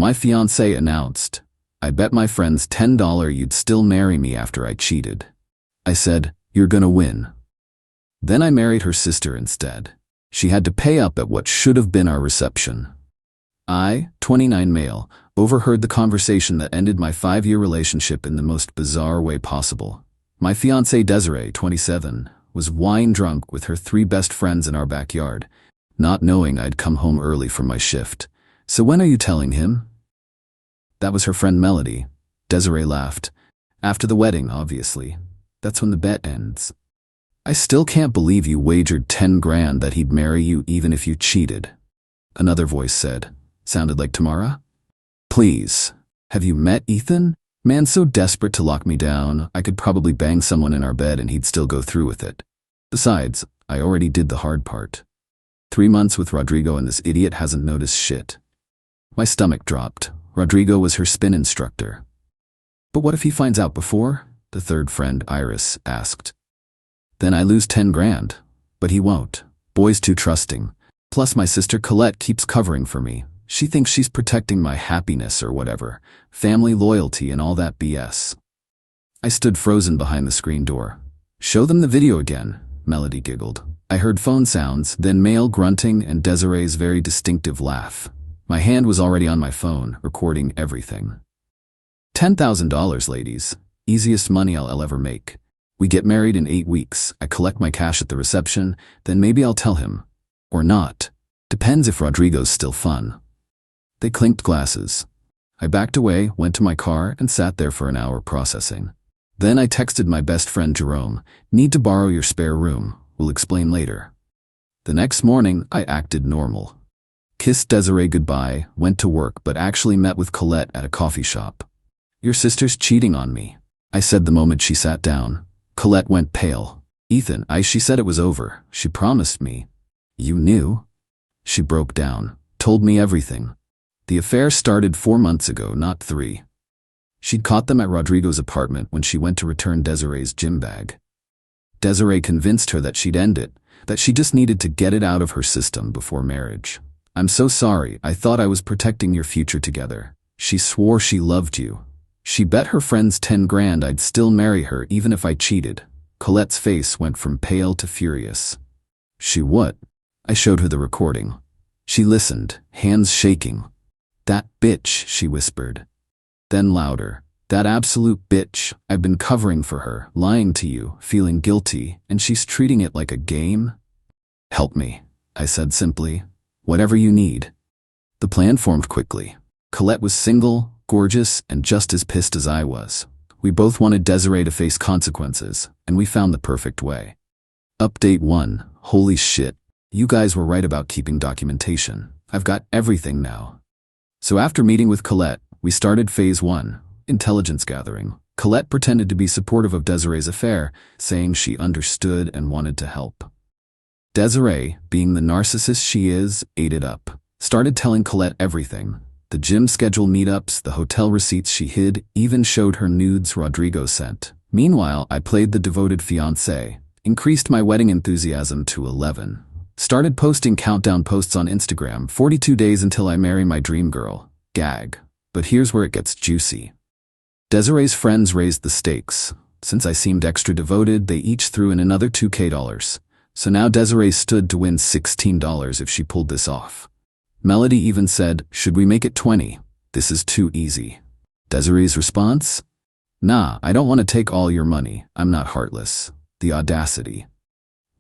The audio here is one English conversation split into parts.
My fiancé announced, "I bet my friends $10 you'd still marry me after I cheated." I said, "You're gonna win." Then I married her sister instead. She had to pay up at what should have been our reception. I, 29 male, overheard the conversation that ended my 5-year relationship in the most bizarre way possible. My fiancée Desiree, 27, was wine drunk with her 3 best friends in our backyard, not knowing I'd come home early from my shift. "So when are you telling him?" That was her friend Melody. Desiree laughed. "After the wedding, obviously. That's when the bet ends." "I still can't believe you wagered 10 grand that he'd marry you even if you cheated," another voice said. Sounded like Tamara. "Please, have you met Ethan? Man's so desperate to lock me down, I could probably bang someone in our bed and he'd still go through with it. Besides, I already did the hard part. 3 months with Rodrigo and this idiot hasn't noticed shit." My stomach dropped. Rodrigo was her spin instructor. "But what if he finds out before?" the third friend, Iris, asked. "Then I lose 10 grand. But he won't. Boy's too trusting. Plus my sister Colette keeps covering for me. She thinks she's protecting my happiness or whatever. Family loyalty and all that BS." I stood frozen behind the screen door. "Show them the video again," Melody giggled. I heard phone sounds, then male grunting and Desiree's very distinctive laugh. My hand was already on my phone, recording everything. $10,000, ladies. Easiest money I'll ever make. We get married in 8 weeks. I collect my cash at the reception, then maybe I'll tell him. Or not. Depends if Rodrigo's still fun. They clinked glasses. I backed away, went to my car, and sat there for an hour processing. Then I texted my best friend Jerome, "Need to borrow your spare room. We'll explain later." The next morning, I acted normal. Kissed Desiree goodbye, went to work but actually met with Colette at a coffee shop. "Your sister's cheating on me," I said the moment she sat down. Colette went pale. "Ethan, she said it was over. She promised me." "You knew?" She broke down, told me everything. The affair started 4 months ago, not 3. She'd caught them at Rodrigo's apartment when she went to return Desiree's gym bag. Desiree convinced her that she'd end it, that she just needed to get it out of her system before marriage. "I'm so sorry, I thought I was protecting your future together." She swore she loved you. She bet her friends 10 grand I'd still marry her even if I cheated. Colette's face went from pale to furious. "She what?" I showed her the recording. She listened, hands shaking. "That bitch," she whispered. Then louder. "That absolute bitch. I've been covering for her, lying to you, feeling guilty, and she's treating it like a game." "Help me," I said simply. "Whatever you need." The plan formed quickly. Colette was single, gorgeous, and just as pissed as I was. We both wanted Desiree to face consequences, and we found the perfect way. Update 1. Holy shit. You guys were right about keeping documentation. I've got everything now. So after meeting with Colette, we started phase 1, intelligence gathering. Colette pretended to be supportive of Desiree's affair, saying she understood and wanted to help. Desiree, being the narcissist she is, ate it up. Started telling Colette everything. The gym schedule meetups, the hotel receipts she hid, even showed her nudes Rodrigo sent. Meanwhile, I played the devoted fiancé, increased my wedding enthusiasm to 11. Started posting countdown posts on Instagram, 42 days until I marry my dream girl. Gag. But here's where it gets juicy. Desiree's friends raised the stakes. Since I seemed extra devoted, they each threw in another $2,000. So now Desiree stood to win $16 if she pulled this off. Melody even said, "Should we make it 20? This is too easy." Desiree's response? "Nah, I don't want to take all your money. I'm not heartless." The audacity.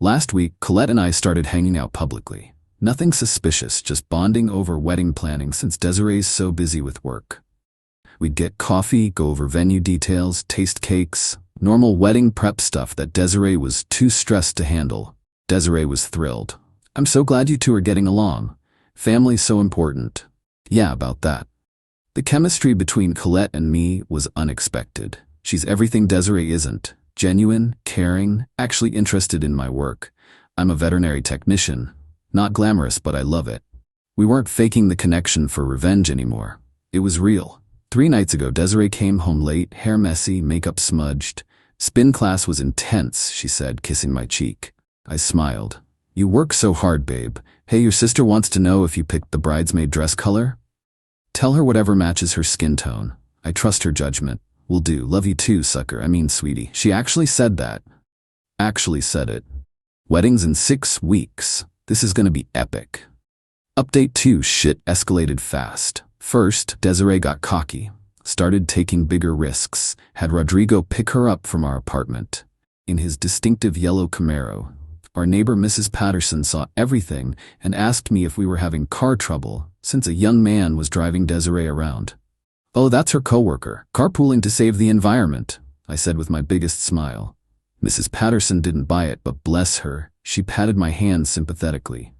Last week, Colette and I started hanging out publicly. Nothing suspicious, just bonding over wedding planning since Desiree's so busy with work. We'd get coffee, go over venue details, taste cakes, normal wedding prep stuff that Desiree was too stressed to handle. Desiree was thrilled. "I'm so glad you two are getting along. Family's so important." Yeah, about that. The chemistry between Colette and me was unexpected. She's everything Desiree isn't. Genuine, caring, actually interested in my work. I'm a veterinary technician. Not glamorous, but I love it. We weren't faking the connection for revenge anymore. It was real. 3 nights ago, Desiree came home late, hair messy, makeup smudged. "Spin class was intense," she said, kissing my cheek. I smiled. "You work so hard, babe. Hey, your sister wants to know if you picked the bridesmaid dress color?" Tell her whatever matches her skin tone. I trust her judgment. Will do. Love you too, sucker. I mean, sweetie. She actually said that. Actually said it. Weddings in 6 weeks. This is gonna be epic. Update 2. Shit escalated fast. First, Desiree got cocky. Started taking bigger risks. Had Rodrigo pick her up from our apartment. In his distinctive yellow Camaro. Our neighbor Mrs. Patterson saw everything and asked me if we were having car trouble since a young man was driving Desiree around. Oh, that's her coworker, carpooling to save the environment, I said with my biggest smile. Mrs. Patterson didn't buy it, but bless her, she patted my hand sympathetically.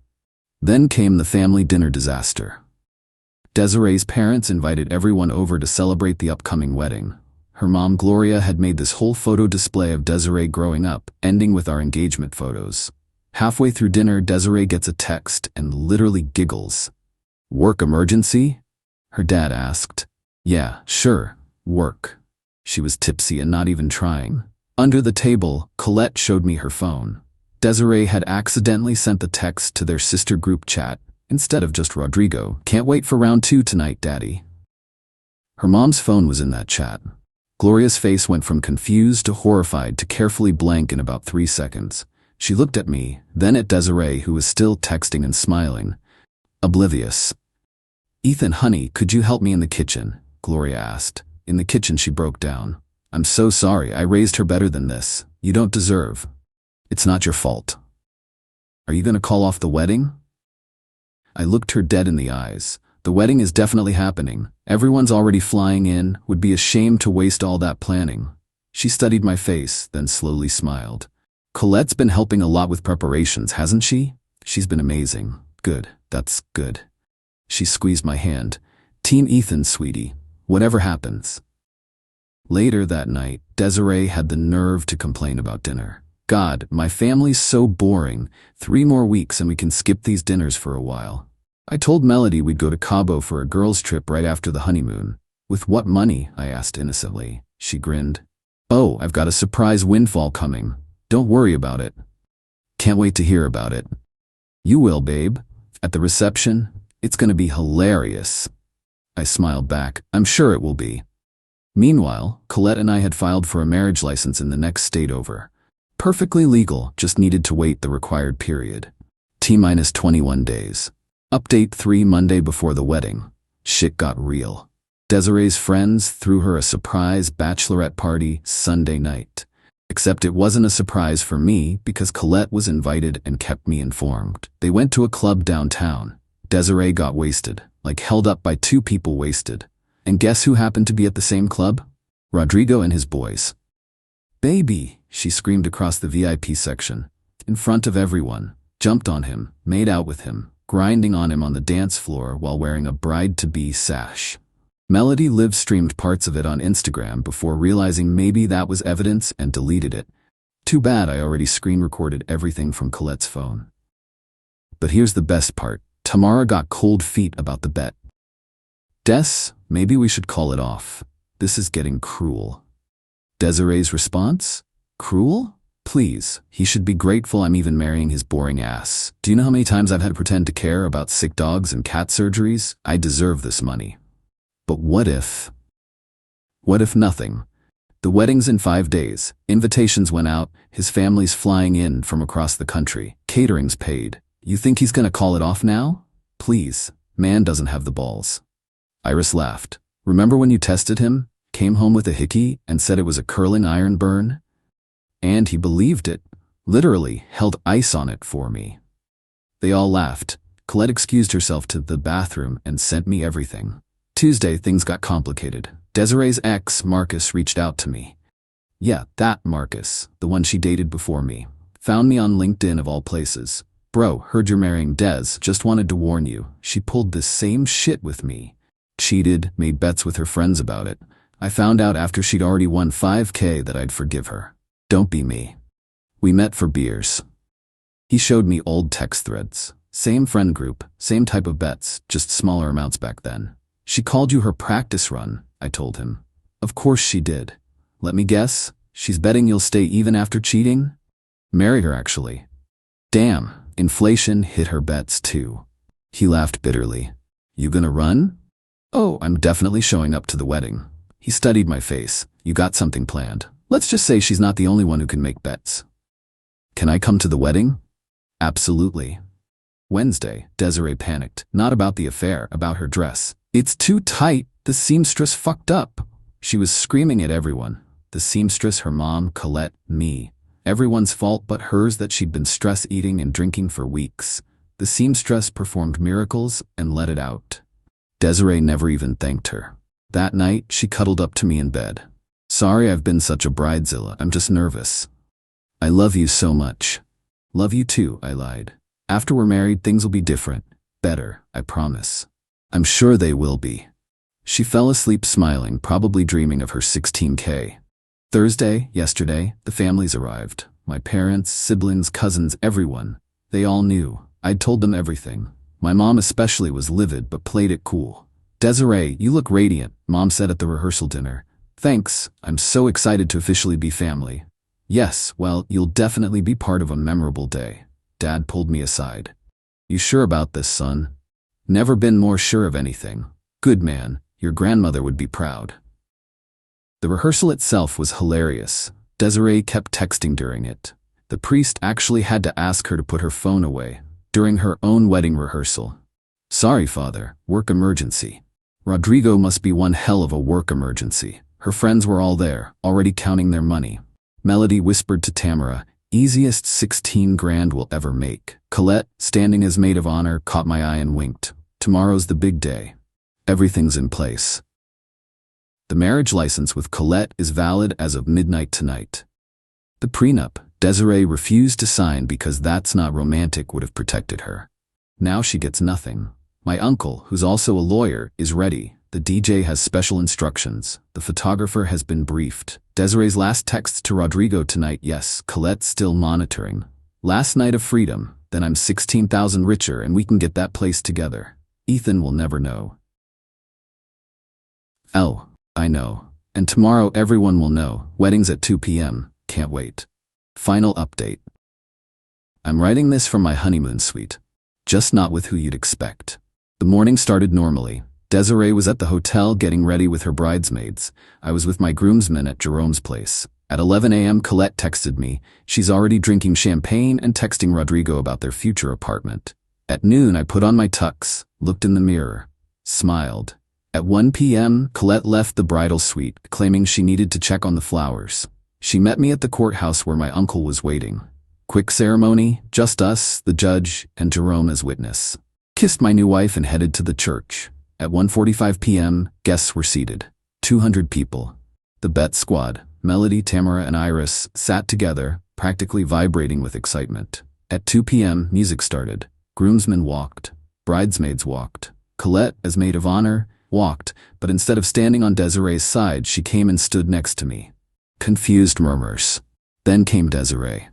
Then came the family dinner disaster. Desiree's parents invited everyone over to celebrate the upcoming wedding. Her mom, Gloria, had made this whole photo display of Desiree growing up, ending with our engagement photos. Halfway through dinner, Desiree gets a text and literally giggles. Work emergency? Her dad asked. Yeah, sure, work. She was tipsy and not even trying. Under the table, Colette showed me her phone. Desiree had accidentally sent the text to their sister group chat, instead of just Rodrigo. Can't wait for round 2 tonight, Daddy. Her mom's phone was in that chat. Gloria's face went from confused to horrified to carefully blank in about 3 seconds. She looked at me, then at Desiree, who was still texting and smiling. Oblivious. Ethan, honey, could you help me in the kitchen? Gloria asked. In the kitchen, she broke down. I'm so sorry, I raised her better than this. You don't deserve. It's not your fault. Are you gonna call off the wedding? I looked her dead in the eyes. The wedding is definitely happening. Everyone's already flying in. Would be a shame to waste all that planning. She studied my face, then slowly smiled. Colette's been helping a lot with preparations, hasn't she? She's been amazing. Good, that's good. She squeezed my hand. Team Ethan, sweetie. Whatever happens. Later that night, Desiree had the nerve to complain about dinner. God, my family's so boring. 3 more weeks and we can skip these dinners for a while. I told Melody we'd go to Cabo for a girls' trip right after the honeymoon. With what money? I asked innocently. She grinned. Oh, I've got a surprise windfall coming. Don't worry about it. Can't wait to hear about it. You will, babe. At the reception, it's gonna be hilarious. I smiled back. I'm sure it will be. Meanwhile, Colette and I had filed for a marriage license in the next state over. Perfectly legal, just needed to wait the required period. T-minus 21 days. Update 3. Monday before the wedding. Shit got real. Desiree's friends threw her a surprise bachelorette party Sunday night. Except it wasn't a surprise for me because Colette was invited and kept me informed. They went to a club downtown. Desiree got wasted, like held up by 2 people wasted. And guess who happened to be at the same club? Rodrigo and his boys. Baby, she screamed across the VIP section. In front of everyone. Jumped on him, made out with him. Grinding on him on the dance floor while wearing a bride-to-be sash. Melody live-streamed parts of it on Instagram before realizing maybe that was evidence and deleted it. Too bad I already screen-recorded everything from Colette's phone. But here's the best part. Tamara got cold feet about the bet. Des, maybe we should call it off. This is getting cruel. Desiree's response? Cruel? Please, he should be grateful I'm even marrying his boring ass. Do you know how many times I've had to pretend to care about sick dogs and cat surgeries? I deserve this money. But what if? What if nothing? The wedding's in 5 days. Invitations went out. His family's flying in from across the country. Catering's paid. You think he's gonna call it off now? Please, man doesn't have the balls. Iris laughed. Remember when you tested him? Came home with a hickey and said it was a curling iron burn? And he believed it, literally held ice on it for me. They all laughed. Colette excused herself to the bathroom and sent me everything. Tuesday, things got complicated. Desiree's ex, Marcus, reached out to me. Yeah, that Marcus, the one she dated before me. Found me on LinkedIn of all places. Bro, heard you're marrying Des, just wanted to warn you. She pulled this same shit with me. Cheated, made bets with her friends about it. I found out after she'd already won $5,000 that I'd forgive her. Don't be me. We met for beers. He showed me old text threads. Same friend group, same type of bets, just smaller amounts back then. She called you her practice run, I told him. Of course she did. Let me guess, she's betting you'll stay even after cheating? Marry her, actually. Damn, inflation hit her bets too. He laughed bitterly. You gonna run? Oh, I'm definitely showing up to the wedding. He studied my face. You got something planned. Let's just say she's not the only one who can make bets. Can I come to the wedding? Absolutely. Wednesday, Desiree panicked. Not about the affair, about her dress. It's too tight. The seamstress fucked up. She was screaming at everyone. The seamstress, her mom, Colette, me. Everyone's fault but hers that she'd been stress eating and drinking for weeks. The seamstress performed miracles and let it out. Desiree never even thanked her. That night, she cuddled up to me in bed. Sorry I've been such a bridezilla, I'm just nervous. I love you so much. Love you too, I lied. After we're married, things will be different. Better, I promise. I'm sure they will be. She fell asleep smiling, probably dreaming of her 16K. Thursday, yesterday, the families arrived. My parents, siblings, cousins, everyone. They all knew. I'd told them everything. My mom especially was livid but played it cool. Desiree, you look radiant, Mom said at the rehearsal dinner. Thanks, I'm so excited to officially be family. Yes, well, you'll definitely be part of a memorable day. Dad pulled me aside. You sure about this, son? Never been more sure of anything. Good man, your grandmother would be proud. The rehearsal itself was hilarious. Desiree kept texting during it. The priest actually had to ask her to put her phone away during her own wedding rehearsal. Sorry, Father, work emergency. Rodrigo must be one hell of a work emergency. Her friends were all there, already counting their money. Melody whispered to Tamara, easiest 16 grand we'll ever make. Colette, standing as maid of honor, caught my eye and winked. Tomorrow's the big day. Everything's in place. The marriage license with Colette is valid as of midnight tonight. The prenup, Desiree refused to sign because that's not romantic, would have protected her. Now she gets nothing. My uncle, who's also a lawyer, is ready. The DJ has special instructions. The photographer has been briefed. Desiree's last text to Rodrigo tonight, yes, Colette's still monitoring. Last night of freedom, then I'm 16,000 richer and we can get that place together. Ethan will never know. Oh, I know. And tomorrow everyone will know. Wedding's at 2 p.m. Can't wait. Final update. I'm writing this from my honeymoon suite. Just not with who you'd expect. The morning started normally. Desiree was at the hotel getting ready with her bridesmaids. I was with my groomsmen at Jerome's place. At 11 a.m. Colette texted me. She's already drinking champagne and texting Rodrigo about their future apartment. At noon I put on my tux, looked in the mirror, smiled. At 1 p.m. Colette left the bridal suite, claiming she needed to check on the flowers. She met me at the courthouse where my uncle was waiting. Quick ceremony, just us, the judge, and Jerome as witness. Kissed my new wife and headed to the church. At 1:45 p.m., guests were seated. 200 people. The Bet Squad, Melody, Tamara, and Iris, sat together, practically vibrating with excitement. At 2 p.m., music started. Groomsmen walked. Bridesmaids walked. Colette, as maid of honor, walked, but instead of standing on Desiree's side, she came and stood next to me. Confused murmurs. Then came Desiree.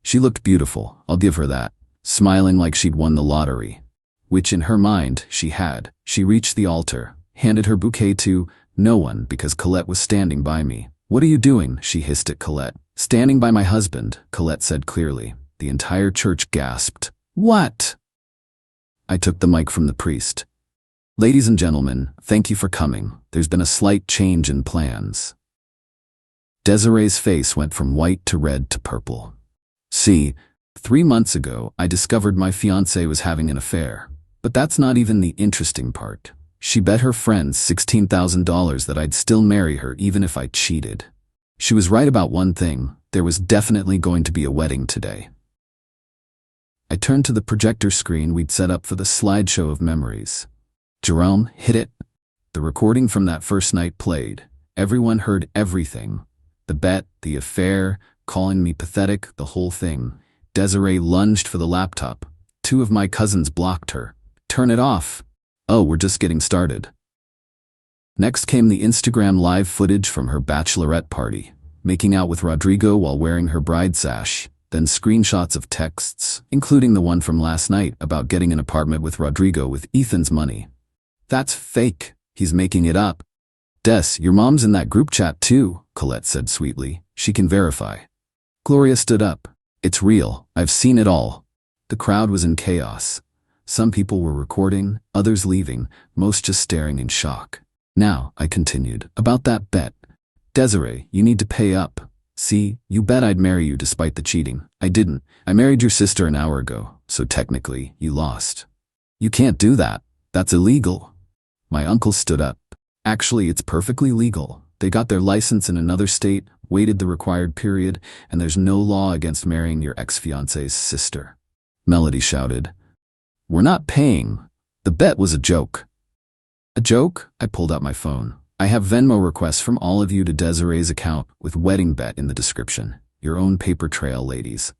She looked beautiful, I'll give her that, smiling like she'd won the lottery. Which in her mind, she had. She reached the altar, handed her bouquet to no one because Colette was standing by me. What are you doing? She hissed at Colette. Standing by my husband, Colette said clearly. The entire church gasped. What? I took the mic from the priest. Ladies and gentlemen, thank you for coming. There's been a slight change in plans. Desiree's face went from white to red to purple. See, 3 months ago, I discovered my fiancé was having an affair. But that's not even the interesting part. She bet her friends $16,000 that I'd still marry her even if I cheated. She was right about one thing. There was definitely going to be a wedding today. I turned to the projector screen we'd set up for the slideshow of memories. Jerome, hit it. The recording from that first night played. Everyone heard everything. The bet, the affair, calling me pathetic, the whole thing. Desiree lunged for the laptop. 2 of my cousins blocked her. Turn it off. Oh, we're just getting started. Next came the Instagram live footage from her bachelorette party, making out with Rodrigo while wearing her bride sash, then screenshots of texts, including the one from last night about getting an apartment with Rodrigo with Ethan's money. That's fake. He's making it up. Des, your mom's in that group chat too, Colette said sweetly. She can verify. Gloria stood up. It's real. I've seen it all. The crowd was in chaos. Some people were recording, others leaving, most just staring in shock. Now, I continued, about that bet. Desiree, you need to pay up. See, you bet I'd marry you despite the cheating. I didn't. I married your sister an hour ago, so technically, you lost. You can't do that. That's illegal. My uncle stood up. Actually, it's perfectly legal. They got their license in another state, waited the required period, and there's no law against marrying your ex-fiancée's sister. Melody shouted. We're not paying. The bet was a joke. A joke? I pulled out my phone. I have Venmo requests from all of you to Desiree's account with wedding bet in the description. Your own paper trail, ladies.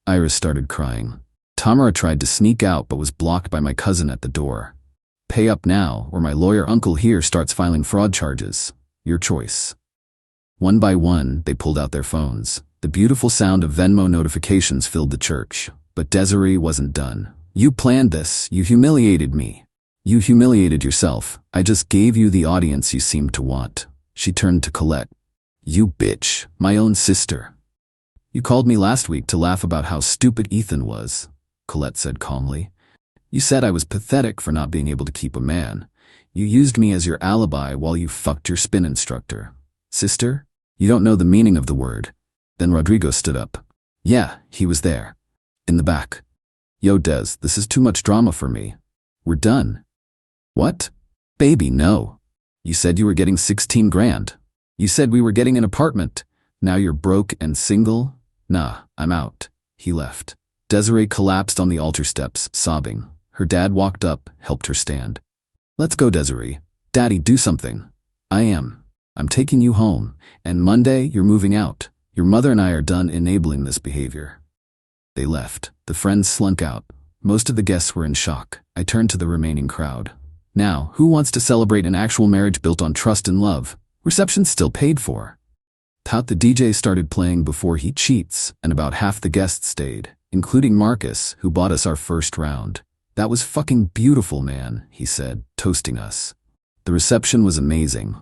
Iris started crying. Tamara tried to sneak out but was blocked by my cousin at the door. Pay up now, or my lawyer uncle here starts filing fraud charges. Your choice. One by one, they pulled out their phones. The beautiful sound of Venmo notifications filled the church. But Desiree wasn't done. You planned this. You humiliated me. You humiliated yourself. I just gave you the audience you seemed to want. She turned to Colette. You bitch, my own sister. You called me last week to laugh about how stupid Ethan was, Colette said calmly. You said I was pathetic for not being able to keep a man. You used me as your alibi while you fucked your spin instructor. Sister? You don't know the meaning of the word. Then Rodrigo stood up. Yeah, he was there. In the back. Yo, Des, this is too much drama for me. We're done. What? Baby, no. You said you were getting 16 grand. You said we were getting an apartment. Now you're broke and single? Nah, I'm out. He left. Desiree collapsed on the altar steps, sobbing. Her dad walked up, helped her stand. Let's go, Desiree. Daddy, do something. I am. I'm taking you home. And Monday, you're moving out. Your mother and I are done enabling this behavior. They left. The friends slunk out. Most of the guests were in shock. I turned to the remaining crowd. Now, who wants to celebrate an actual marriage built on trust and love? Reception's still paid for. Tout the DJ started playing Before He Cheats, and about half the guests stayed, including Marcus, who bought us our first round. That was fucking beautiful, man, he said, toasting us. The reception was amazing.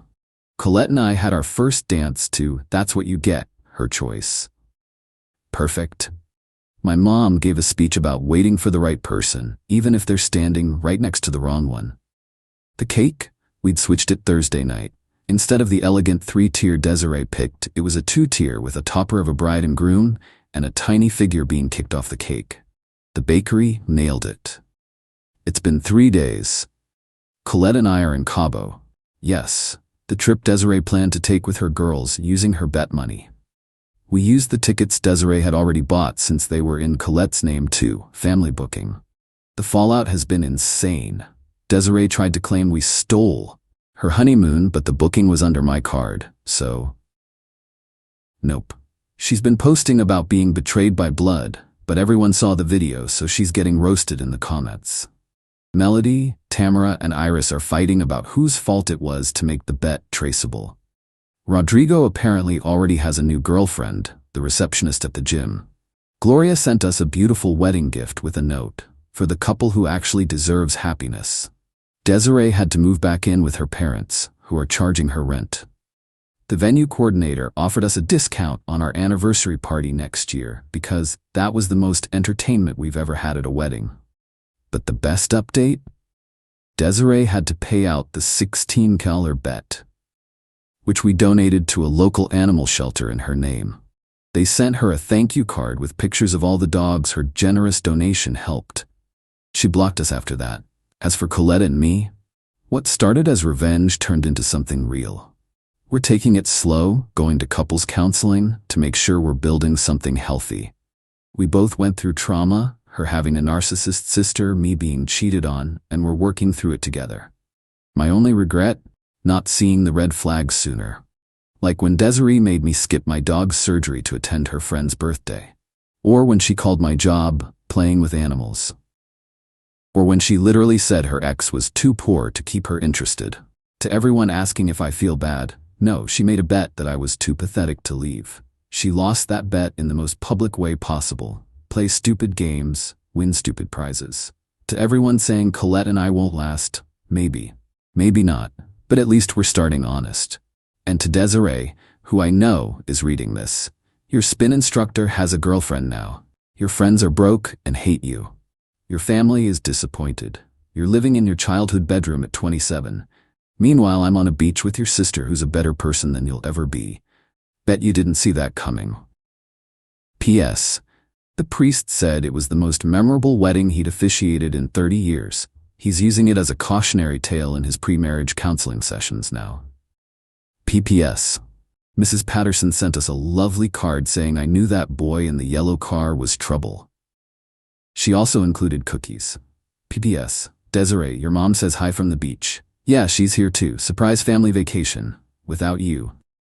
Colette and I had our first dance to That's What You Get, her choice. Perfect. My mom gave a speech about waiting for the right person, even if they're standing right next to the wrong one. The cake? We'd switched it Thursday night. Instead of the elegant 3-tier Desiree picked, it was a 2-tier with a topper of a bride and groom and a tiny figure being kicked off the cake. The bakery nailed it. It's been 3 days. Colette and I are in Cabo. Yes, the trip Desiree planned to take with her girls using her bet money. We used the tickets Desiree had already bought since they were in Colette's name too, family booking. The fallout has been insane. Desiree tried to claim we stole her honeymoon, but the booking was under my card, so... Nope. She's been posting about being betrayed by blood, but everyone saw the video, so she's getting roasted in the comments. Melody, Tamara, and Iris are fighting about whose fault it was to make the bet traceable. Rodrigo apparently already has a new girlfriend, the receptionist at the gym. Gloria sent us a beautiful wedding gift with a note, for the couple who actually deserves happiness. Desiree had to move back in with her parents, who are charging her rent. The venue coordinator offered us a discount on our anniversary party next year because that was the most entertainment we've ever had at a wedding. But the best update? Desiree had to pay out the $16 bet, which we donated to a local animal shelter in her name. They sent her a thank you card with pictures of all the dogs her generous donation helped. She blocked us after that. As for Colette and me, what started as revenge turned into something real. We're taking it slow, going to couples counseling to make sure we're building something healthy. We both went through trauma, her having a narcissist sister, me being cheated on, and we're working through it together. My only regret? Not seeing the red flags sooner. Like when Desiree made me skip my dog's surgery to attend her friend's birthday. Or when she called my job playing with animals. Or when she literally said her ex was too poor to keep her interested. To everyone asking if I feel bad, no, she made a bet that I was too pathetic to leave. She lost that bet in the most public way possible. Play stupid games, win stupid prizes. To everyone saying Colette and I won't last, maybe. Maybe not, but at least we're starting honest. And to Desiree, who I know is reading this, your spin instructor has a girlfriend now. Your friends are broke and hate you. Your family is disappointed. You're living in your childhood bedroom at 27. Meanwhile, I'm on a beach with your sister who's a better person than you'll ever be. Bet you didn't see that coming. P.S. The priest said it was the most memorable wedding he'd officiated in 30 years. He's using it as a cautionary tale in his pre-marriage counseling sessions now. P.P.S. Mrs. Patterson sent us a lovely card saying I knew that boy in the yellow car was trouble. She also included cookies. P.P.S. Desiree, your mom says hi from the beach. Yeah, she's here too. Surprise family vacation. Without you.